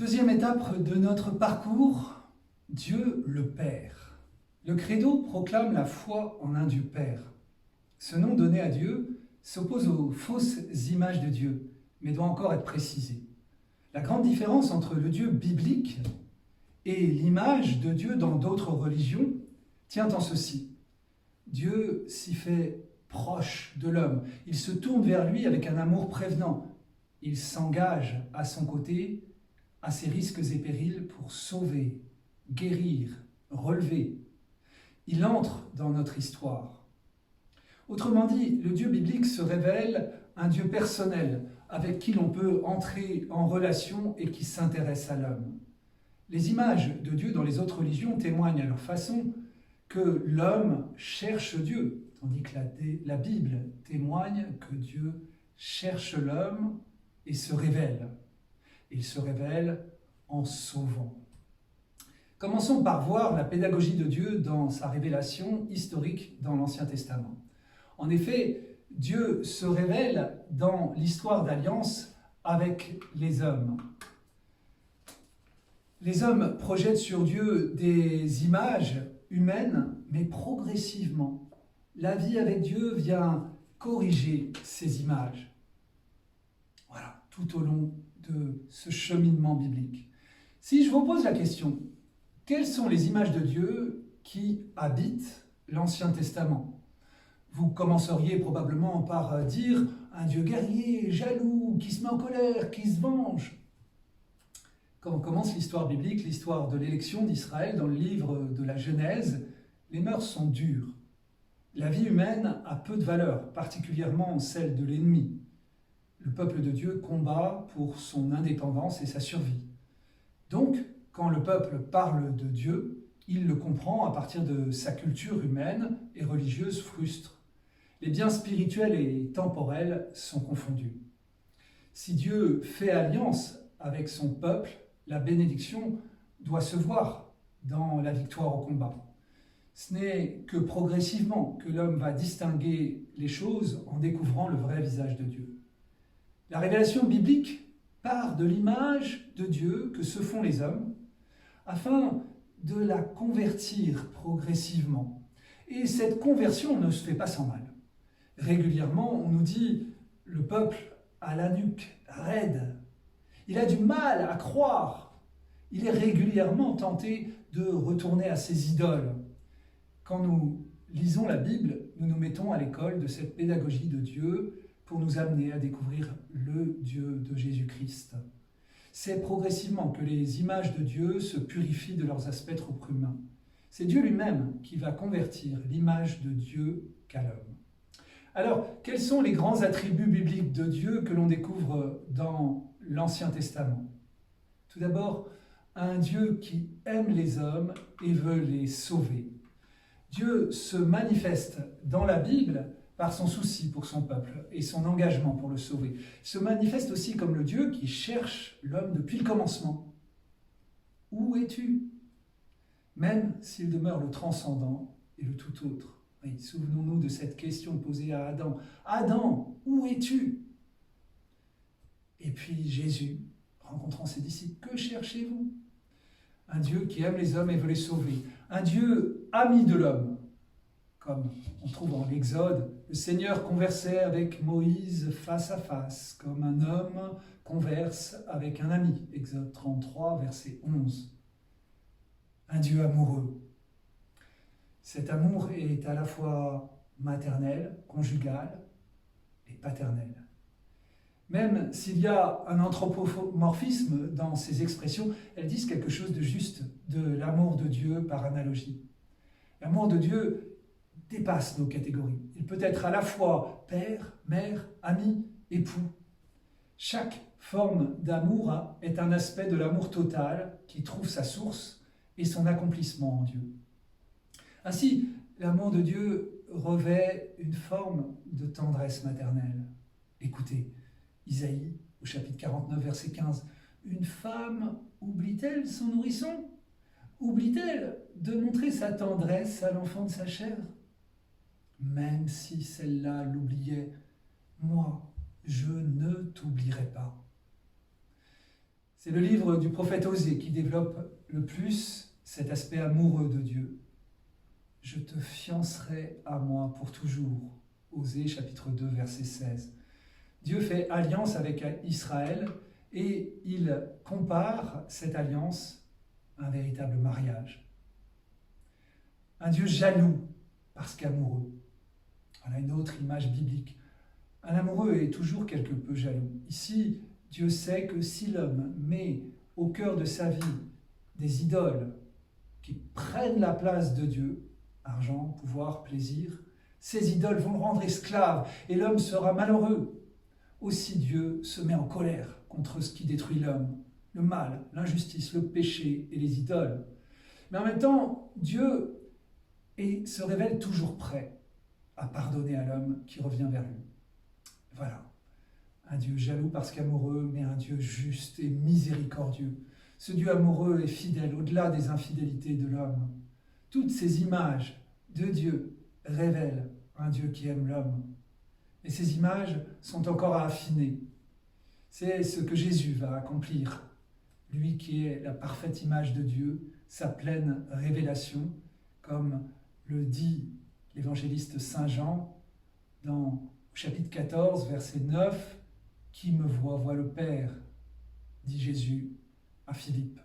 Deuxième étape de notre parcours, Dieu le Père. Le credo proclame la foi en un Dieu Père. Ce nom donné à Dieu s'oppose aux fausses images de Dieu, mais doit encore être précisé. La grande différence entre le Dieu biblique et l'image de Dieu dans d'autres religions tient en ceci. Dieu s'y fait proche de l'homme. Il se tourne vers lui avec un amour prévenant. Il s'engage à son côté à ses risques et périls pour sauver, guérir, relever. Il entre dans notre histoire. Autrement dit, le Dieu biblique se révèle un Dieu personnel avec qui l'on peut entrer en relation et qui s'intéresse à l'homme. Les images de Dieu dans les autres religions témoignent à leur façon que l'homme cherche Dieu, tandis que la Bible témoigne que Dieu cherche l'homme et se révèle. Il se révèle en sauvant. Commençons par voir la pédagogie de Dieu dans sa révélation historique dans l'Ancien Testament. En effet, Dieu se révèle dans l'histoire d'alliance avec les hommes. Les hommes projettent sur Dieu des images humaines, mais progressivement. La vie avec Dieu vient corriger ces images. Voilà, tout au long de ce cheminement biblique. Si je vous pose la question, quelles sont les images de Dieu qui habitent l'Ancien Testament ? Vous commenceriez probablement par dire un Dieu guerrier, jaloux, qui se met en colère, qui se venge. Quand commence l'histoire biblique, l'histoire de l'élection d'Israël dans le livre de la Genèse, les mœurs sont dures. La vie humaine a peu de valeur, particulièrement celle de l'ennemi. Le peuple de Dieu combat pour son indépendance et sa survie. Donc, quand le peuple parle de Dieu, il le comprend à partir de sa culture humaine et religieuse frustre. Les biens spirituels et temporels sont confondus. Si Dieu fait alliance avec son peuple, la bénédiction doit se voir dans la victoire au combat. Ce n'est que progressivement que l'homme va distinguer les choses en découvrant le vrai visage de Dieu. La révélation biblique part de l'image de Dieu que se font les hommes afin de la convertir progressivement. Et cette conversion ne se fait pas sans mal. Régulièrement, on nous dit « le peuple a la nuque raide ». Il a du mal à croire. Il est régulièrement tenté de retourner à ses idoles. Quand nous lisons la Bible, nous nous mettons à l'école de cette pédagogie de Dieu pour nous amener à découvrir le Dieu de Jésus-Christ. C'est progressivement que les images de Dieu se purifient de leurs aspects trop humains. C'est Dieu lui-même qui va convertir l'image de Dieu qu'a l'homme. Alors, quels sont les grands attributs bibliques de Dieu que l'on découvre dans l'Ancien Testament? Tout d'abord, un Dieu qui aime les hommes et veut les sauver. Dieu se manifeste dans la Bible par son souci pour son peuple et son engagement pour le sauver. Il se manifeste aussi comme le Dieu qui cherche l'homme depuis le commencement. Où es-tu? Même s'il demeure le transcendant et le tout autre. Oui, souvenons-nous de cette question posée à Adam. Adam, où es-tu? Et puis Jésus, rencontrant ses disciples, que cherchez-vous? Un Dieu qui aime les hommes et veut les sauver. Un Dieu ami de l'homme. Comme on trouve dans l'Exode, le Seigneur conversait avec Moïse face à face, comme un homme converse avec un ami. Exode 33, verset 11. Un Dieu amoureux. Cet amour est à la fois maternel, conjugal et paternel. Même s'il y a un anthropomorphisme dans ces expressions, elles disent quelque chose de juste de l'amour de Dieu par analogie. L'amour de Dieu dépasse nos catégories. Il peut être à la fois père, mère, ami, époux. Chaque forme d'amour est un aspect de l'amour total qui trouve sa source et son accomplissement en Dieu. Ainsi, l'amour de Dieu revêt une forme de tendresse maternelle. Écoutez, Isaïe, au chapitre 49, verset 15. « Une femme oublie-t-elle son nourrisson? Oublie-t-elle de montrer sa tendresse à l'enfant de sa chair? Même si celle-là l'oubliait, moi, je ne t'oublierai pas. » C'est le livre du prophète Osée qui développe le plus cet aspect amoureux de Dieu. Je te fiancerai à moi pour toujours. Osée chapitre 2 verset 16. Dieu fait alliance avec Israël et il compare cette alliance à un véritable mariage. Un Dieu jaloux parce qu'amoureux. Voilà une autre image biblique. Un amoureux est toujours quelque peu jaloux. Ici, Dieu sait que si l'homme met au cœur de sa vie des idoles qui prennent la place de Dieu, argent, pouvoir, plaisir, ces idoles vont le rendre esclave et l'homme sera malheureux. Aussi Dieu se met en colère contre ce qui détruit l'homme, le mal, l'injustice, le péché et les idoles. Mais en même temps, Dieu se révèle toujours prêt à pardonner à l'homme qui revient vers lui. Voilà, un Dieu jaloux parce qu'amoureux, mais un Dieu juste et miséricordieux. Ce Dieu amoureux est fidèle au-delà des infidélités de l'homme. Toutes ces images de Dieu révèlent un Dieu qui aime l'homme. Et ces images sont encore à affiner. C'est ce que Jésus va accomplir, lui qui est la parfaite image de Dieu, sa pleine révélation, comme le dit l'évangéliste Saint Jean dans au chapitre 14, verset 9, « Qui me voit, voit le Père », dit Jésus à Philippe.